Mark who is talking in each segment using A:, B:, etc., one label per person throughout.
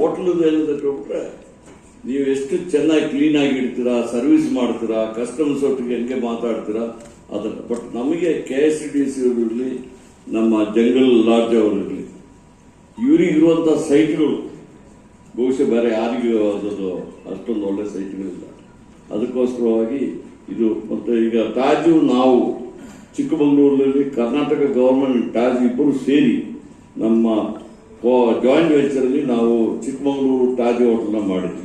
A: ಹೋಟ್ಲದ್ದು ಏನಂದ್ರೆ ನೀವು ಎಷ್ಟು ಚೆನ್ನಾಗಿ ಕ್ಲೀನಾಗಿ ಇಡ್ತೀರಾ, ಸರ್ವಿಸ್ ಮಾಡ್ತೀರಾ, ಕಸ್ಟಮರ್ಸ್ ಒಟ್ಟಿಗೆ ಹೆಂಗೆ ಮಾತಾಡ್ತೀರಾ ಅದನ್ನು. ಬಟ್ ನಮಗೆ KSTDC ಅವರಿರಲಿ, ನಮ್ಮ ಜಂಗಲ್ ಲಾಡ್ಜ್ ಅವರಿರಲಿ, ಇವರಿಗಿರುವಂಥ ಸೈಟ್ಗಳು ಬಹುಶಃ ಬೇರೆ ಯಾರಿಗೂ ಅದನ್ನು ಅಷ್ಟೊಂದು ಒಳ್ಳೆ ಸೈಟ್ಗಳಿಲ್ಲ. ಅದಕ್ಕೋಸ್ಕರವಾಗಿ ಇದು. ಮತ್ತು ಈಗ ತಾಜು ನಾವು ಚಿಕ್ಕಮಗಳೂರಿನಲ್ಲಿ ಕರ್ನಾಟಕ ಗವರ್ಮೆಂಟ್ ತಾಜ್ ಇಬ್ಬರು ಸೇರಿ ನಮ್ಮ ಜಾಯಿಂಟ್ ವೆಂಚರಲ್ಲಿ ನಾವು ಚಿಕ್ಕಮಗಳೂರು ತಾಜ್ ಹೋಟೆಲ್ನ ಮಾಡಿದ್ವಿ.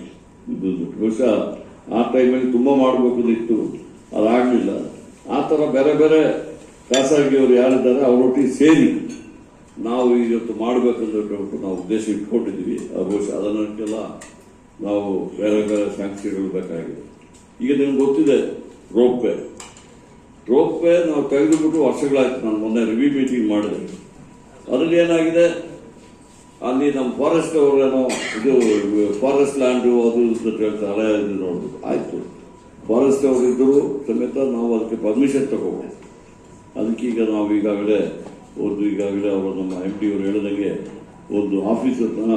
A: ಇದು ಬಹುಶಃ ಆ ಟೈಮಲ್ಲಿ ತುಂಬ ಮಾಡಬೇಕಿತ್ತು, ಅದಾಗಲಿಲ್ಲ. ಆ ಥರ ಬೇರೆ ಬೇರೆ ಖಾಸಗಿಯವರು ಯಾರಿದ್ದಾರೆ ಅವರೊಟ್ಟಿಗೆ ಸೇರಿ ನಾವು ಇವತ್ತು ಮಾಡಬೇಕಂದ್ರೆ ನಾವು ಉದ್ದೇಶ ಇಟ್ಕೊಂಡಿದ್ದೀವಿ. ಬಹುಶಃ ಅದನ್ನೆಲ್ಲ ನಾವು ಬೇರೆ ಬೇರೆ ಸ್ಯಾಂಕ್ಷನ್ಗಳು ಬೇಕಾಗಿದೆ. ಈಗ ನಿಮ್ಗೆ ಗೊತ್ತಿದೆ ರೋಪ್ ವೇ ನಾವು ತೆಗೆದುಬಿಟ್ಟು ವರ್ಷಗಳಾಯ್ತು. ನಾನು ಮೊನ್ನೆ ರಿವ್ಯೂ ಮೀಟಿಂಗ್ ಮಾಡಿದೆ. ಅದರಲ್ಲಿ ಏನಾಗಿದೆ, ಅಲ್ಲಿ ನಮ್ಮ ಫಾರೆಸ್ಟ್ ಅವರೇನೋ ಇದು ಫಾರೆಸ್ಟ್ ಲ್ಯಾಂಡು ಅದು ಅಂತ ಹೇಳ್ತಾರೆ, ಇದು ನೋಡ್ಬೋದು. ಆಯಿತು, ಫಾರೆಸ್ಟ್ ಅವರು ಇದ್ದರು ಸಮೇತ ನಾವು ಅದಕ್ಕೆ ಪರ್ಮಿಷನ್ ತಗೋಬೋದು. ಅದಕ್ಕೀಗ ನಾವು ಈಗಾಗಲೇ ಅವರು ನಮ್ಮ MD ಅವರು ಹೇಳಿದಂಗೆ ಒಂದು ಆಫೀಸರ್ನ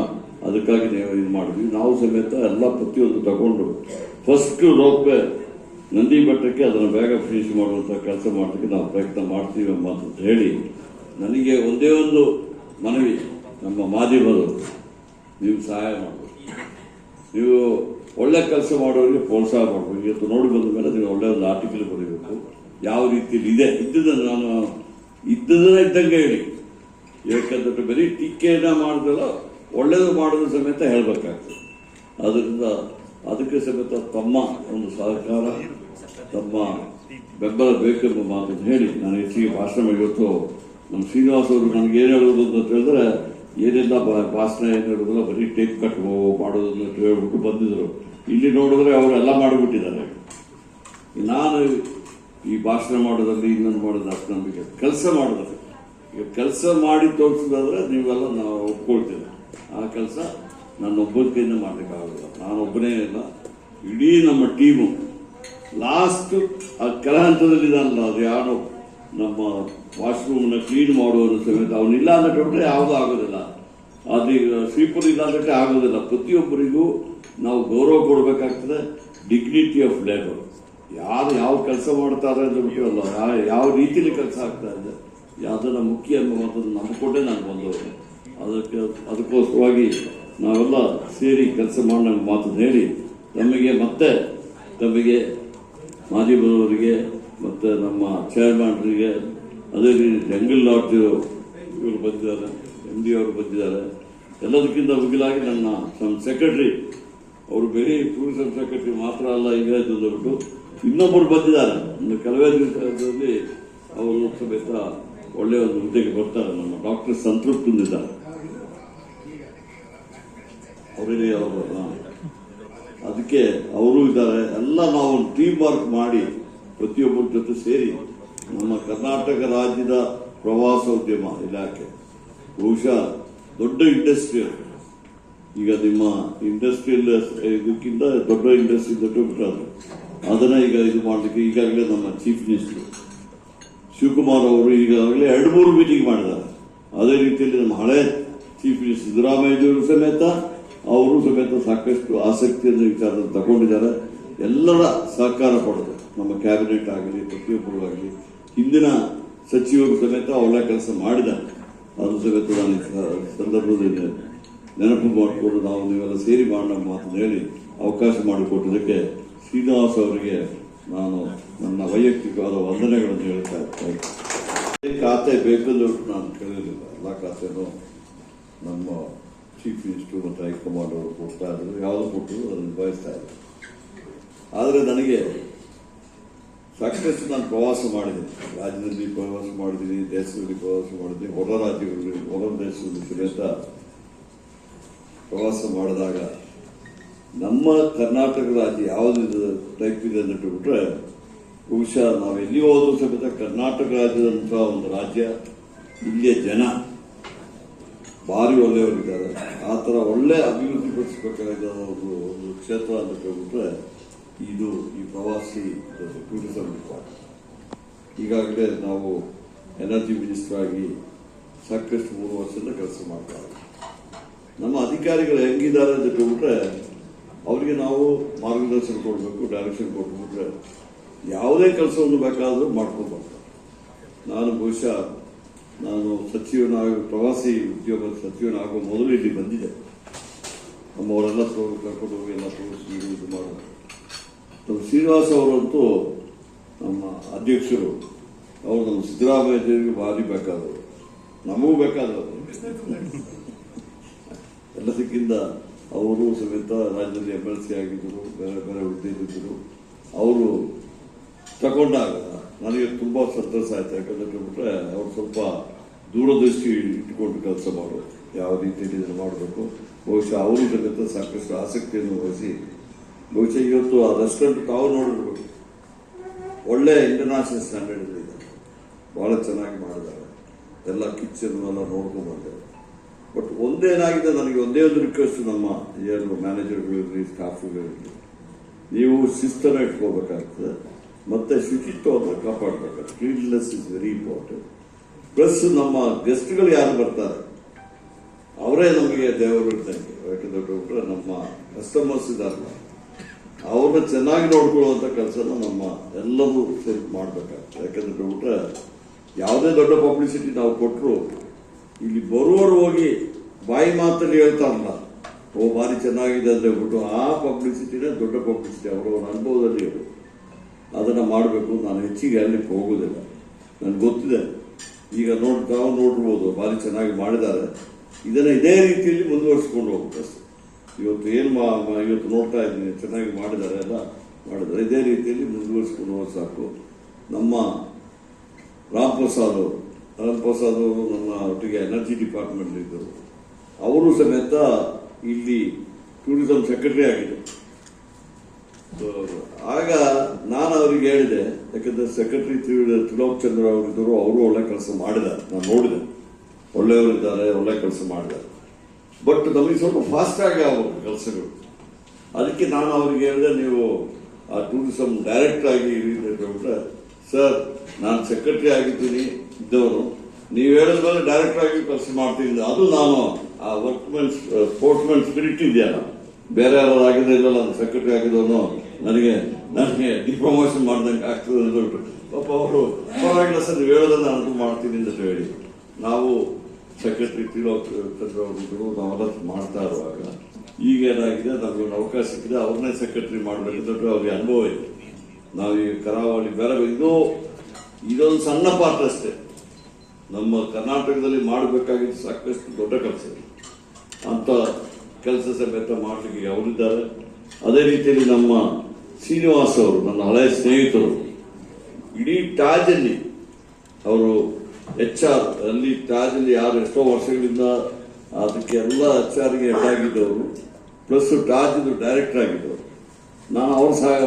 A: ಅದಕ್ಕಾಗಿ ಇದು ಮಾಡಿದ್ವಿ. ನಾವು ಸಮೇತ ಎಲ್ಲ ಪ್ರತಿಯೊಂದು ತಗೊಂಡು ಫಸ್ಟ್ ರೋಪ್ವೇ ನಂದಿ ಬೆಟ್ಟಕ್ಕೆ ಅದನ್ನು ಬೇಗ ಫಿನಿಶ್ ಮಾಡುವಂಥ ಕೆಲಸ ಮಾಡೋದಕ್ಕೆ ನಾವು ಪ್ರಯತ್ನ ಮಾಡ್ತೀವಿ ಅಂತ ಹೇಳಿ, ನನಗೆ ಒಂದೇ ಒಂದು ಮನವಿ, ನಮ್ಮ ಮಾಧ್ಯಮದವರು ನೀವು ಸಹಾಯ ಮಾಡಬೇಕು. ನೀವು ಒಳ್ಳೆ ಕೆಲಸ ಮಾಡೋರಿಗೆ ಪ್ರೋತ್ಸಾಹ ಮಾಡಬೇಕು. ಇವತ್ತು ನೋಡಿ ಬಂದ ಮೇಲೆ ನೀವು ಒಳ್ಳೆ ಒಂದು ಆರ್ಟಿಕಲ್ ಬರೀಬೇಕು. ಯಾವ ರೀತಿಯಲ್ಲಿ ಇದೆ ನಾನು ಇದ್ದದನ್ನ ಇದ್ದಂಗೆ ಹೇಳಿ. ಯಾಕಂದ್ರೆ ಬರೀ ಟೀಕೆಯನ್ನ ಮಾಡಿದಲ್ಲ, ಒಳ್ಳೇದು ಮಾಡೋದು ಸಮೇತ ಹೇಳಬೇಕಾಗ್ತದೆ. ಅದರಿಂದ ಅದಕ್ಕೆ ಸಮೇತ ತಮ್ಮ ಒಂದು ಸಹಕಾರ, ತಮ್ಮ ಬೆಂಬಲ ಬೇಕೆಂಬ ಮಾತನ್ನು ಹೇಳಿ ನಾನು ಹೆಚ್ಚಿಗೆ ಭಾಷಣ ಇವತ್ತು ನಮ್ಮ ಶ್ರೀನಿವಾಸ್ ಅವರು ನನಗೆ ಏನು ಹೇಳೋದು ಅಂತ ಹೇಳಿದ್ರೆ, ಏನೆಲ್ಲ ಭಾಷಣ ಏನು ಹೇಳೋದಿಲ್ಲ, ಬರೀ ಟೇಪ್ ಕಟ್ ಮಾಡೋದು ಅಂತ ಹೇಳ್ಬಿಟ್ಟು ಬಂದಿದ್ರು. ಇಲ್ಲಿ ನೋಡಿದ್ರೆ ಅವರೆಲ್ಲ ಮಾಡಿಬಿಟ್ಟಿದ್ದಾರೆ. ನಾನು ಈ ಭಾಷಣ ಮಾಡೋದ್ರಲ್ಲಿ ಇನ್ನೊಂದು ಮಾಡೋದು ಅಷ್ಟು ನಂಬಿಕೆ. ಕೆಲಸ ಮಾಡೋದ್ರೆ ಈಗ ಕೆಲಸ ಮಾಡಿ ತೋರಿಸೋದಾದ್ರೆ ನೀವೆಲ್ಲ ನಾವು ಒಪ್ಕೊಳ್ತೇವೆ. ಆ ಕೆಲಸ ನನ್ನ ಒಬ್ಬನ ಕೈಯಿಂದ ಮಾಡಲಿಕ್ಕಾಗಲ್ಲ. ನಾನೊಬ್ಬನೇ ಇಲ್ಲ, ಇಡೀ ನಮ್ಮ ಟೀಮು ಲಾಸ್ಟ್ ಆ ಕೆಲ ಹಂತದಲ್ಲಿದ್ದಾನಲ್ಲ, ಅದು ಯಾರೋ ನಮ್ಮ ವಾಶ್ರೂಮ್ನ ಕ್ಲೀನ್ ಮಾಡುವವರು ಸಮೇತ ಅವನಿಲ್ಲ ಅಂದ್ರೆ ಯಾವುದೂ ಆಗೋದಿಲ್ಲ. ಅದೀಗ ಸ್ವೀಪರ್ ಇಲ್ಲ ಅಂದ್ರೆ ಆಗೋದಿಲ್ಲ. ಪ್ರತಿಯೊಬ್ಬರಿಗೂ ನಾವು ಗೌರವ ಕೊಡಬೇಕಾಗ್ತದೆ. ಡಿಗ್ನಿಟಿ ಆಫ್ ಲೇಬರ್, ಯಾರು ಯಾವ ಕೆಲಸ ಮಾಡ್ತಾರೆ ಅಂತ ಬಿಟ್ಟಿರಲ್ಲ, ಯಾವ ರೀತಿಯಲ್ಲಿ ಕೆಲಸ ಆಗ್ತಾ ಇದೆ ಯಾವುದನ್ನ ಮುಖ್ಯ ಎಂಬ ಮಾತನ್ನು ನಂಬಿಕೊಂಡೇ ನಾನು ಬಂದವರು. ಅದಕ್ಕೋಸ್ಕರವಾಗಿ ನಾವೆಲ್ಲ ಸೇರಿ ಕೆಲಸ ಮಾಡೋ ಮಾತನ್ನು ಹೇಳಿ ತಮಗೆ ಮಾಧ್ಯಮದವರಿಗೆ ಮತ್ತು ನಮ್ಮ ಚೇರ್ಮನ್ರಿಗೆ, ಅದೇ ರೀತಿ ಜಂಗಲ್ ಲಾಡ್ಜ್ ಇವರು ಬಂದಿದ್ದಾರೆ, MD ಅವರು ಬಂದಿದ್ದಾರೆ. ಎಲ್ಲದಕ್ಕಿಂತ ಮುಗಿಲಾಗಿ ನಮ್ಮ ಸೆಕ್ರೆಟರಿ ಅವರು ಬರೀ ಟೂರಿಸಂ ಸೆಕ್ರೆಟರಿ ಮಾತ್ರ ಅಲ್ಲ, ಈಗ ಬಿಟ್ಟು ಇನ್ನೊಬ್ಬರು ಬಂದಿದ್ದಾರೆ. ಒಂದು ಕೆಲವೇ ದಿವಸದಲ್ಲಿ ಅವರು ಸಮೇತ ಒಳ್ಳೆಯ ಒಂದು ಹುದ್ದೆಗೆ ಬರ್ತಾರೆ. ನಮ್ಮ ಡಾಕ್ಟರ್ ಸಂತೃಪ್ತಿ ಇದ್ದಾರೆ, ಅವರಲ್ಲಿ ಅದಕ್ಕೆ ಅವರು ಇದ್ದಾರೆ. ಎಲ್ಲ ನಾವು ಟೀಮ್ ವರ್ಕ್ ಮಾಡಿ ಪ್ರತಿಯೊಬ್ಬರ ಜೊತೆ ಸೇರಿ ನಮ್ಮ ಕರ್ನಾಟಕ ರಾಜ್ಯದ ಪ್ರವಾಸೋದ್ಯಮ ಇಲಾಖೆ ಬಹುಶಃ ದೊಡ್ಡ ಇಂಡಸ್ಟ್ರಿಯಲ್, ಈಗ ನಿಮ್ಮ ಇಂಡಸ್ಟ್ರಿಯಲ್ ಇದಕ್ಕಿಂತ ದೊಡ್ಡ ಇಂಡಸ್ಟ್ರಿ ಬಿಟ್ಟರು ಅದನ್ನ ಈಗ ಇದು ಮಾಡಲಿಕ್ಕೆ ಈಗಾಗಲೇ ನಮ್ಮ ಚೀಫ್ ಮಿನಿಸ್ಟರ್ ಶಿವಕುಮಾರ್ ಅವರು ಈಗಾಗಲೇ 2-3 ಮೀಟಿಂಗ್ ಮಾಡಿದ್ದಾರೆ. ಅದೇ ರೀತಿಯಲ್ಲಿ ನಮ್ಮ ಹಳೆ ಚೀಫ್ ಮಿನಿಸ್ಟರ್ ಸಿದ್ದರಾಮಯ್ಯವರು ಸಮೇತ ಸಾಕಷ್ಟು ಆಸಕ್ತಿಯನ್ನು ವಿಚಾರದಲ್ಲಿ ತಗೊಂಡಿದ್ದಾರೆ. ಎಲ್ಲರ ಸಹಕಾರ ಪಡೆದು ನಮ್ಮ ಕ್ಯಾಬಿನೆಟ್ ಆಗಲಿ, ಪ್ರತಿಯೊಬ್ಬರು ಆಗಲಿ, ಹಿಂದಿನ ಸಚಿವರು ಸಮೇತ ಒಳ್ಳೆ ಕೆಲಸ ಮಾಡಿದ್ದಾರೆ. ಅದು ಸಮೇತ ನಾನು ಸಂದರ್ಭದಲ್ಲಿ ನೆನಪು ಮಾಡಿಕೊಂಡು ನಾವು ನೀವೆಲ್ಲ ಸೇರಿ ಮಾಡೋಣ ಮಾತನ್ನು ಹೇಳಿ ಅವಕಾಶ ಮಾಡಿಕೊಟ್ಟದಕ್ಕೆ ಶ್ರೀನಿವಾಸ್ ಅವರಿಗೆ ನಾನು ನನ್ನ ವೈಯಕ್ತಿಕವಾದ ವಂದನೆಗಳನ್ನು ಹೇಳ್ತಾ ಇರ್ತೇನೆ. ಖಾತೆ ಬೇಕಂದ್ರೆ ನಾನು ಕೇಳಲಿಲ್ಲ. ಎಲ್ಲ ಖಾತೆನೂ ನಮ್ಮ ಚೀಫ್ ಮಿನಿಸ್ಟರ್ ಮತ್ತು ಹೈಕಮಾಂಡ್ ಅವರು ಕೊಡ್ತಾ ಇದ್ರು, ಯಾವುದು ಕೊಟ್ಟರು ಅದನ್ನು ನಿಭಾಯಿಸ್ತಾ ಇದ್ರು. ಆದರೆ ನನಗೆ ಸಾಕಷ್ಟು ನಾನು ಪ್ರವಾಸ ಮಾಡಿದ್ದೀನಿ, ರಾಜ್ಯದಲ್ಲಿ ಪ್ರವಾಸ ಮಾಡಿದ್ದೀನಿ, ದೇಶದಲ್ಲಿ ಪ್ರವಾಸ ಮಾಡಿದ್ದೀನಿ, ಹೊರ ರಾಜ್ಯಗಳಲ್ಲಿ, ಹೊರ ದೇಶದಲ್ಲಿ ಸಮೇತ ಪ್ರವಾಸ ಮಾಡಿದಾಗ ನಮ್ಮ ಕರ್ನಾಟಕ ರಾಜ್ಯ ಯಾವುದು ಟೈಪ್ ಇದೆ ಅಂತ ಬಿಟ್ರೆ ಬಹುಶಃ ನಾವು ಎಲ್ಲಿ ಹೋದ್ರೂ ಸಮೇತ ಕರ್ನಾಟಕ ರಾಜ್ಯದಂಥ ಒಂದು ರಾಜ್ಯ, ಇಲ್ಲಿಯ ಜನ ಭಾರಿ ಒಳ್ಳೆಯವರಿದ್ದಾರೆ. ಆ ಥರ ಒಳ್ಳೆ ಅಭಿವೃದ್ಧಿ ಪಡಿಸಬೇಕಾದ ಒಂದು ಕ್ಷೇತ್ರ ಅಂತ ಹೇಳ್ಬಿಟ್ರೆ ಇದು ಈ ಪ್ರವಾಸಿ ಟೂರಿಸಂ ಡಿಪಾರ್ಟ್ಮೆಂಟ್. ಈಗಾಗಲೇ ನಾವು ಎನರ್ಜಿ ಮಿನಿಸ್ಟರ್ ಆಗಿ ಸಾಕಷ್ಟು 3 ವರ್ಷದಿಂದ ಕೆಲಸ ಮಾಡ್ತಾ ಇದ್ದೀವಿ. ನಮ್ಮ ಅಧಿಕಾರಿಗಳು ಹೆಂಗಿದ್ದಾರೆ ಅಂತ ಬಿಟ್ರೆ ಅವರಿಗೆ ನಾವು ಮಾರ್ಗದರ್ಶನ ಕೊಡಬೇಕು, ಡೈರೆಕ್ಷನ್ ಕೊಟ್ಬಿಟ್ರೆ ಯಾವುದೇ ಕೆಲಸವನ್ನು ಬೇಕಾದರೂ ಮಾಡ್ಕೊಂಡು ಬರ್ತಾರೆ. ನಾನು ಬಹುಶಃ ಪ್ರವಾಸಿ ಉದ್ಯೋಗ ಸಚಿವನಾಗುವ ಮೊದಲು ಇಲ್ಲಿ ಬಂದಿದೆ. ನಮ್ಮವರೆಲ್ಲ ಕರ್ಕೊಂಡು ಹೋಗಿ ಎಲ್ಲ ತೋರಿಸಿ ಇದು ಮಾಡೋದು. ನಮ್ಮ ಶ್ರೀನಿವಾಸ್ ಅವರಂತೂ ನಮ್ಮ ಅಧ್ಯಕ್ಷರು, ಅವರು ನಮ್ಮ ಸಿದ್ದರಾಮಯ್ಯರಿಗೆ ಭಾರಿ ಬೇಕಾದವರು, ನಮಗೂ ಬೇಕಾದವರು. ಎಲ್ಲದಕ್ಕಿಂತ ಅವರು ಸಮೇತ ರಾಜ್ಯದಲ್ಲಿ MLC ಆಗಿದ್ದರು, ಬೇರೆ ಬೇರೆ ಹುದ್ದೆಯಿದ್ದರು. ಅವರು ತಗೊಂಡಾಗ ನನಗೆ ತುಂಬ ಸಂತೋಷ ಆಯ್ತು. ಯಾಕಂದ್ರೆ ಬಿಟ್ರೆ ಅವ್ರು ಸ್ವಲ್ಪ ದೂರದೃಷ್ಟಿ ಇಟ್ಕೊಂಡು ಕೆಲಸ ಮಾಡೋದು, ಯಾವ ರೀತಿಯಲ್ಲಿ ಇದನ್ನು ಮಾಡಬೇಕು. ಬಹುಶಃ ಅವರು ಸಮೇತ ಸಾಕಷ್ಟು ಆಸಕ್ತಿಯನ್ನು ವಹಿಸಿ ಬಹುಶಃ ಇವತ್ತು ಆ ರೆಸ್ಟೋರೆಂಟ್ ತಾವು ನೋಡಿರ್ಬೇಕು, ಒಳ್ಳೆ ಇಂಟರ್ನ್ಯಾಷನಲ್ ಸ್ಟ್ಯಾಂಡರ್ಡ್ ಇದೆ, ಬಹಳ ಚೆನ್ನಾಗಿ ಮಾಡಿದ್ದಾರೆ. ಎಲ್ಲ ಕಿಚನ್ ಎಲ್ಲ ನೋಡ್ಕೊಂಡು ಬಂದಿದ್ದಾರೆ. ಬಟ್ ಒಂದೇನಾಗಿದೆ, ನನಗೆ ಒಂದೇ ಒಂದು ರಿಕ್ವೆಸ್ಟ್ ನಮ್ಮ ಏನು ಮ್ಯಾನೇಜರ್ಗಳಿರಲಿ, ಸ್ಟಾಫ್ಗಳಿರಲಿ, ನೀವು ಶಿಸ್ತನ್ನು ಇಟ್ಕೋಬೇಕಾಗ್ತದೆ, ಮತ್ತೆ ಶುಚಿತ್ವವನ್ನು ಕಾಪಾಡಬೇಕಾಗ್ತದೆ. Cleanness is very important. Plus ನಮ್ಮ ಗೆಸ್ಟ್ಗಳು ಯಾರು ಬರ್ತಾರೆ ಅವರೇ ನಮಗೆ ದೇವರು ಇದ್ದಂಗೆ. ಯಾಕಂದ್ರೆ ನಮ್ಮ ಕಸ್ಟಮರ್ಸ್ ಇದಾರಲ್ಲ, ಅವ್ರನ್ನ ಚೆನ್ನಾಗಿ ನೋಡ್ಕೊಳ್ಳುವಂಥ ಕೆಲಸನ ನಮ್ಮ ಎಲ್ಲರೂ ಸೇರಿ ಮಾಡಬೇಕಾಗ್ತದೆ. ಯಾಕಂದ್ರೆ ಬಿಟ್ರೆ ಯಾವುದೇ ದೊಡ್ಡ ಪಬ್ಲಿಸಿಟಿ ನಾವು ಕೊಟ್ಟರು ಇಲ್ಲಿ ಬರುವವರು ಹೋಗಿ ಬಾಯಿ ಮಾತಲ್ಲಿ ಹೇಳ್ತಾರಲ್ಲ, ಓ ಭಾರಿ ಚೆನ್ನಾಗಿದೆ ಅಂತ ಹೇಳ್ಬಿಟ್ಟು ಆ ಪಬ್ಲಿಸಿಟಿನೇ ದೊಡ್ಡ ಪಬ್ಲಿಸಿಟಿ. ಅವರವರ ಅನುಭವದಲ್ಲಿ ಅವರು ಅದನ್ನು ಮಾಡಬೇಕು. ನಾನು ಹೆಚ್ಚಿಗೆ ಅಲ್ಲಿ ಹೋಗೋದಿಲ್ಲ, ನನಗೆ ಗೊತ್ತಿದೆ. ಈಗ ತಾವು ನೋಡಿರ್ಬೋದು, ಭಾರಿ ಚೆನ್ನಾಗಿ ಮಾಡಿದ್ದಾರೆ. ಇದನ್ನು ಇದೇ ರೀತಿಯಲ್ಲಿ ಮುಂದುವರಿಸ್ಕೊಂಡು ಹೋಗ್ಬೇಕು. ಇವತ್ತು ಇವತ್ತು ನೋಡ್ತಾ ಇದ್ದೀನಿ, ಚೆನ್ನಾಗಿ ಮಾಡಿದ್ದಾರೆ, ಎಲ್ಲ ಮಾಡಿದ್ದಾರೆ. ಇದೇ ರೀತಿಯಲ್ಲಿ ಮುಂದುವರಿಸ್ಕೊಂಡು ಹೋಗೋದು ಸಾಕು. ನಮ್ಮ ರಾಮ್ ಪ್ರಸಾದ್ ಅವರು ನನ್ನ ಒಟ್ಟಿಗೆ ಎನರ್ಜಿ ಡಿಪಾರ್ಟ್ಮೆಂಟ್ ಇದ್ದರು. ಅವರು ಸಮೇತ ಇಲ್ಲಿ ಟೂರಿಸಂ ಸೆಕ್ರೆಟರಿ ಆಗಿದ್ದರು. ಆಗ ನಾನು ಅವರಿಗೆ ಹೇಳಿದೆ, ಯಾಕಂದ್ರೆ ಸೆಕ್ರೆಟರಿ ತ್ರಿಲೋಕ್ ಚಂದ್ರ ಅವರಿದ್ದರು, ಅವರು ಒಳ್ಳೆ ಕೆಲಸ ಮಾಡಿದ್ದಾರೆ, ನಾನು ನೋಡಿದೆ, ಒಳ್ಳೆಯವರಿದ್ದಾರೆ, ಒಳ್ಳೆ ಕೆಲಸ ಮಾಡಿದ್ದಾರೆ. ಬಟ್ ನಮಗೆ ಸ್ವಲ್ಪ ಫಾಸ್ಟ್ ಆಗಿ ಆಗಬೇಕು ಕೆಲಸಗಳು. ಅದಕ್ಕೆ ನಾನು ಅವರಿಗೆ ಹೇಳಿದೆ, ನೀವು ಆ ಟೂರಿಸಂ ಡೈರೆಕ್ಟರ್ ಆಗಿ ಬಿಟ್ರೆ, ಸರ್ ನಾನು ಸೆಕ್ರೆಟರಿ ಆಗಿದ್ದೀನಿ ಇದ್ದವನು, ನೀವು ಹೇಳಿದ ಮೇಲೆ ಡೈರೆಕ್ಟರ್ ಆಗಿ ಕೆಲಸ ಮಾಡ್ತೀನಿ. ಅದು ನಾನು ಆ ಸ್ಪೋರ್ಟ್ಸ್ಮನ್ ಸ್ಪಿರಿಟ್ ಇದೆಯಲ್ಲ, ಬೇರೆ ಯಾರು ಆಗಿದ್ದಿಲ್ಲ, ನಾನು ಸೆಕ್ರೆಟರಿ ಆಗಿದ್ದವನು, ನನಗೆ ಡಿಪ್ರಮೋಷನ್ ಮಾಡ್ದಂಗೆ ಆಗ್ತದೆ ಅಂದ್ಬಿಟ್ಟು ಪಾಪ ಅವರು ಪರವಾಗಿಲ್ಲ ಸರ್ ನೀವು ಹೇಳೋದನ್ನ ನಾನು ಮಾಡ್ತೀನಿ ಅಂತ ಹೇಳಿ ನಾವು ಸೆಕ್ರೆಟರಿ ತ್ರಿಲೋಕ್ ಚಂದ್ರ ಅವರು ನಾವೆಲ್ಲ ಮಾಡ್ತಾ ಇರುವಾಗ ಈಗ ಏನಾಗಿದೆ, ನಮಗೊಂದು ಅವಕಾಶ ಸಿಕ್ಕಿದೆ, ಅವ್ರನ್ನೇ ಸೆಕ್ರೆಟರಿ ಮಾಡಬೇಕಂದ್ರೆ ಅವ್ರಿಗೆ ಅನುಭವ ಇದೆ. ನಾವು ಈ ಕರಾವಳಿ ಬೇರೆ ಇದೊಂದು ಸಣ್ಣ ಪಾತ್ರ ಅಷ್ಟೇ. ನಮ್ಮ ಕರ್ನಾಟಕದಲ್ಲಿ ಮಾಡಬೇಕಾಗಿದ್ದು ಸಾಕಷ್ಟು ದೊಡ್ಡ ಕೆಲಸ ಇದೆ. ಅಂತ ಕೆಲಸ ಸಮೇತ ಮಾಡಲಿಕ್ಕೆ ಅವರಿದ್ದಾರೆ. ಅದೇ ರೀತಿಯಲ್ಲಿ ನಮ್ಮ ಶ್ರೀನಿವಾಸ್ ಅವರು ನನ್ನ ಹಳೆಯ ಸ್ನೇಹಿತರು, ಇಡೀ ಟ್ಯಾಜಲ್ಲಿ ಅವರು HR ಅಲ್ಲಿ ಟ್ಯಾಜಲ್ಲಿ ಯಾರು ಎಷ್ಟೋ ವರ್ಷಗಳಿಂದ ಅದಕ್ಕೆ ಎಲ್ಲ HR ಹೆಡ್ ಆಗಿದ್ದವರು, ಪ್ಲಸ್ ಟ್ಯಾಜ್ ಡೈರೆಕ್ಟರ್ ಆಗಿದ್ದವರು. ನಾನು ಅವ್ರ ಸಹಾಯ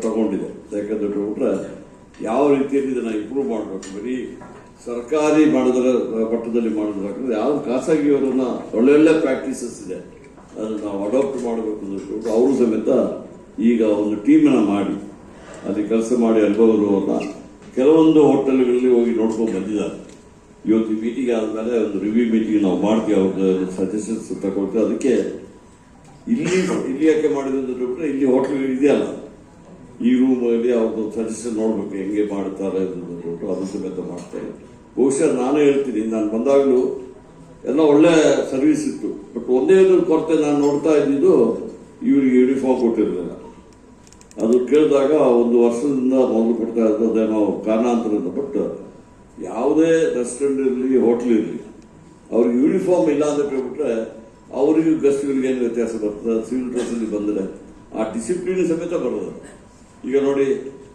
A: ತಗೊಂಡಿದ್ದೆ. ಯಾಕಂದ್ರೆ ಬಿಟ್ರೆ ಯಾವ ರೀತಿಯಲ್ಲಿ ಇದನ್ನು ಇಂಪ್ರೂವ್ ಮಾಡಬೇಕು, ಬರೀ ಸರ್ಕಾರಿ ಮಾಡಿದ್ರೆ ಮಟ್ಟದಲ್ಲಿ ಮಾಡಿದ್ರೆ ಯಾವ ಖಾಸಗಿಯವರನ್ನ ಒಳ್ಳೊಳ್ಳೆ ಪ್ರಾಕ್ಟೀಸಸ್ ಇದೆ, ಅದನ್ನು ನಾವು ಅಡಾಪ್ಟ್ ಮಾಡಬೇಕು ಅಂದ್ಬಿಟ್ಟು ಅವರು ಸಮೇತ ಈಗ ಒಂದು ಟೀಮನ್ನು ಮಾಡಿ ಅಲ್ಲಿ ಕೆಲಸ ಮಾಡಿ ಅನುಭವದವ್ರನ್ನ ಕೆಲವೊಂದು ಹೋಟೆಲ್ಗಳಲ್ಲಿ ಹೋಗಿ ನೋಡ್ಕೊಂಡು ಬಂದಿದ್ದಾರೆ. ಇವತ್ತು ಮೀಟಿಂಗ್ ಆದಮೇಲೆ ಒಂದು ರಿವ್ಯೂ ಮೀಟಿಂಗ್ ನಾವು ಮಾಡ್ತೀವಿ, ಅವ್ರದ್ದು ಸಜೆಷನ್ಸ್ ತಗೊಳ್ತೀವಿ. ಅದಕ್ಕೆ ಇಲ್ಲಿ ಯಾಕೆ ಮಾಡಿದ್ರೆ ಬಿಟ್ಟರೆ ಇಲ್ಲಿ ಹೋಟೆಲ್ಗಳು ಇದೆಯಲ್ಲ, ಈ ರೂಮಲ್ಲಿ ಅವ್ರದ್ದು ಸಜೆಷನ್ ನೋಡ್ಬೇಕು ಹೆಂಗೆ ಮಾಡ್ತಾರೆ ಅಂದ್ಬಿಟ್ಟು ಅದು ಸಮೇತ ಮಾಡ್ತಾರೆ. ಬಹುಶಃ ನಾನೇ ಹೇಳ್ತೀನಿ, ನಾನು ಬಂದಾಗಲೂ ಎಲ್ಲ ಒಳ್ಳೆ ಸರ್ವಿಸ್ ಇತ್ತು. ಬಟ್ ಒಂದೇ ಒಂದು ಕೊರತೆ ನಾನು ನೋಡ್ತಾ ಇದ್ದಿದ್ದು, ಇವರಿಗೆ ಯೂನಿಫಾರ್ಮ್ ಕೊಟ್ಟಿರಲಿಲ್ಲ. ಅದು ಕೇಳಿದಾಗ ಒಂದು ವರ್ಷದಿಂದ ಮೊದಲು ಕೊಡ್ತಾ ಇರೋದೇನೋ ಕಾರಣಾಂತರದಿಂದ. ಬಟ್ ಯಾವುದೇ ರೆಸ್ಟೋರೆಂಟ್ ಇರಲಿ, ಹೋಟ್ಲ್ ಇರಲಿ, ಅವ್ರಿಗೆ ಯೂನಿಫಾರ್ಮ್ ಇಲ್ಲ ಅಂತ ಕೇಳ್ಬಿಟ್ರೆ ಅವರಿಗೂ ಗೆಸ್ಟ್ಗಳಿಗೆ ಏನು ವ್ಯತ್ಯಾಸ ಬರ್ತದೆ. ಸಿವಿಲ್ ಡ್ರೆಸ್ಸಲ್ಲಿ ಬಂದರೆ ಆ ಡಿಸಿಪ್ಲಿನ್ ಸಮೇತ ಬರೋದು. ಈಗ ನೋಡಿ,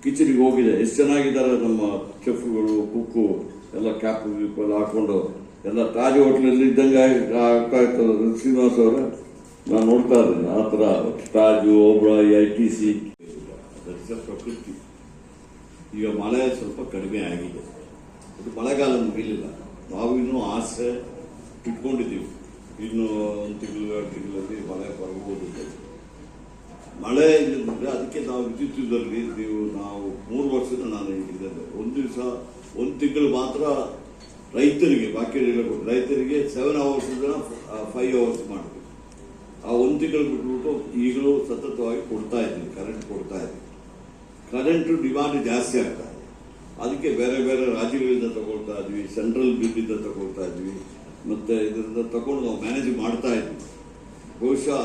A: ಕಿಚನ್ಗೆ ಹೋಗಿದೆ, ಎಷ್ಟು ಚೆನ್ನಾಗಿದ್ದಾರೆ ನಮ್ಮ ಚೆಫ್ಗಳು, ಕುಕ್ಕು ಎಲ್ಲ ಕ್ಯಾಪ್ ಎಲ್ಲ ಹಾಕೊಂಡು ಎಲ್ಲ ತಾಜ್ ಹೋಟ್ಲಲ್ಲಿ ಇದ್ದಂಗೆ ಆಗ್ತಾ ಇರ್ತದೆ. ಶ್ರೀನಿವಾಸ್ ಅವರ ನಾನು ನೋಡ್ತಾ ಇದ್ದೀನಿ ಆ ಥರ ತಾಜು, ಓಬ್ರಾಯ್, ITC ಪ್ರಕೃತಿ. ಈಗ ಮಳೆ ಸ್ವಲ್ಪ ಕಡಿಮೆ ಆಗಿದೆ, ಅದು ಮಳೆಗಾಲ ಮುಗಿಲಿಲ್ಲ. ನಾವು ಇನ್ನೂ ಆಸೆ ಇಟ್ಕೊಂಡಿದ್ದೀವಿ, ಇನ್ನು 1 ತಿಂಗಳು 2 ತಿಂಗಳಲ್ಲಿ ಮಳೆ ಬರಬಹುದು. ಮಳೆ ಇಲ್ಲದಿದ್ರೆ ಅದಕ್ಕೆ ನಾವು ವಿದ್ಯುತ್ತಿದ್ದಲ್ಲಿ ನಾವು 3 ವರ್ಷದ ನಾನು ಇಲ್ಲಿದ್ದೇನೆ. ಒಂದು ದಿವಸ 1 ತಿಂಗಳು ಮಾತ್ರ ರೈತರಿಗೆ ಬಾಕಿ ರೈತರಿಗೆ 7 hours 5 hours ಮಾಡಬೇಕು. ಆ 1 ತಿಂಗಳು ಬಿಟ್ಬಿಟ್ಟು ಈಗಲೂ ಸತತವಾಗಿ ಕೊಡ್ತಾ ಇದ್ವಿ, ಕರೆಂಟ್ ಕೊಡ್ತಾ ಇದ್ವಿ. ಕರೆಂಟ್ ಡಿಮಾಂಡ್ ಜಾಸ್ತಿ ಆಗ್ತಾ ಇದೆ. ಅದಕ್ಕೆ ಬೇರೆ ಬೇರೆ ರಾಜ್ಯಗಳಿಂದ ತಗೊಳ್ತಾ ಇದ್ವಿ, ಸೆಂಟ್ರಲ್ ಬಿಲ್ಲಿಂದ ತಗೊಳ್ತಾ ಇದ್ವಿ, ಮತ್ತೆ ಇದರಿಂದ ತಗೊಂಡು ನಾವು ಮ್ಯಾನೇಜ್ ಮಾಡ್ತಾ ಇದ್ವಿ. ಬಹುಶಃ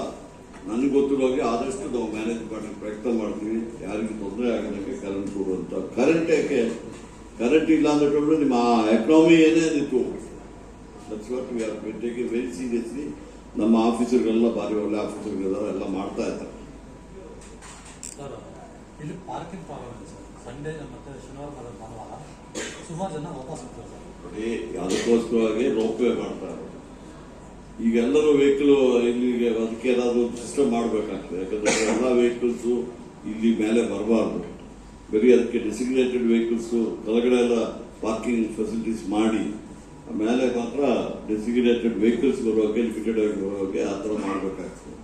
A: ನನಗೆ ಗೊತ್ತಿರೋ ಹಾಗೆ ಆದಷ್ಟು ನಾವು ಮ್ಯಾನೇಜ್ ಮಾಡಲಿಕ್ಕೆ ಪ್ರಯತ್ನ ಮಾಡ್ತೀವಿ, ಯಾರಿಗೂ ತೊಂದರೆ ಆಗದಂಗೆ ಕರೆಂಟ್ ಕೊಡುವಂತ. ಕರೆಂಟ್ ಯಾಕೆ ಕರೆಂಟ್ ಇಲ್ಲ ಅಂದ್ಬಿಟ್ಟು ನಿಮ್ಮ ಎಕನಾಮಿ ಏನೇ ನಿಂತು that's what we are taking very seriously. ನಮ್ಮ ಆಫೀಸರ್ಗಳೆಲ್ಲ ಭಾರಿ ಒಳ್ಳೆ ಆಫೀಸರ್ಗಳೆಲ್ಲ ಎಲ್ಲ ಮಾಡ್ತಾ ಇದ್ದಾರೆ.
B: ಸರ್ ಇಲ್ಲಿ ಪಾರ್ಕಿಂಗ್ ಪ್ರಾಬ್ಲಮ್ ಇದೆ ಸರ್. ಸಂಡೇ ಮತ್ತೆ ಶನಿವಾರ ಭಾನುವಾರ ಸುಮಾರು ಜನ ವಾಪಸ್ ಹೋಗ್ತಾರೆ ಸರ್.
A: ನೋಡಿ, ಅದಕ್ಕೋಸ್ಕರವಾಗಿ ರೋಪ್ವೇ ಮಾಡ್ತಾ ಇರೋದು. ಈಗ ಎಲ್ಲರೂ ವೆಹಿಕಲ್ ಇಲ್ಲಿಗೆ ಅದಕ್ಕೆ ಏನಾದ್ರು ಸಿಸ್ಟಮ್ ಮಾಡಬೇಕಾಗ್ತದೆ. ಯಾಕಂದ್ರೆ ಎಲ್ಲ ವೆಹಿಕಲ್ಸು ಇಲ್ಲಿ ಮೇಲೆ ಬರಬಾರ್ದು. ಬರೀ ಅದಕ್ಕೆ ಡೆಸಿಗ್ನೇಟೆಡ್ ವೆಹಿಕಲ್ಸ್ ಕೆಳಗಡೆ ಎಲ್ಲ ಪಾರ್ಕಿಂಗ್ ಫೆಸಿಲಿಟೀಸ್ ಮಾಡಿ ಮೇಲೆ ಮಾತ್ರ ಡೆಸಿಗ್ನೇಟೆಡ್ ವೆಹಿಕಲ್ಸ್ ಬರುವಾಗೆ, ಲಿಮಿಟೆಡ್ ಆಗಿ ಬರುವಾಗೆ ಆ ಥರ ಮಾಡಬೇಕಾಗ್ತದೆ.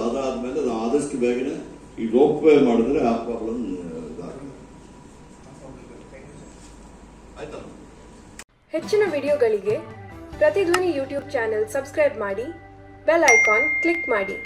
A: ಅದಾದ್ಮೇಲೆ ನಾವು ಆದಷ್ಟು ಬೇಗನೆ ಈ ರೋಪ್ವೇ ಮಾಡಿದ್ರೆ ಆ ಪ್ರಾಬ್ಲಮ್ ಇದಾಗುತ್ತೆ. ಆಯ್ತಾ?
C: ಹೆಚ್ಚಿನ ವಿಡಿಯೋಗಳಿಗೆ ಪ್ರತಿಧ್ವನಿ ಯೂಟ್ಯೂಬ್ ಚಾನೆಲ್ ಸಬ್ಸ್ಕ್ರೈಬ್ ಮಾಡಿ, ಬೆಲ್ ಐಕಾನ್ ಕ್ಲಿಕ್ ಮಾಡಿ.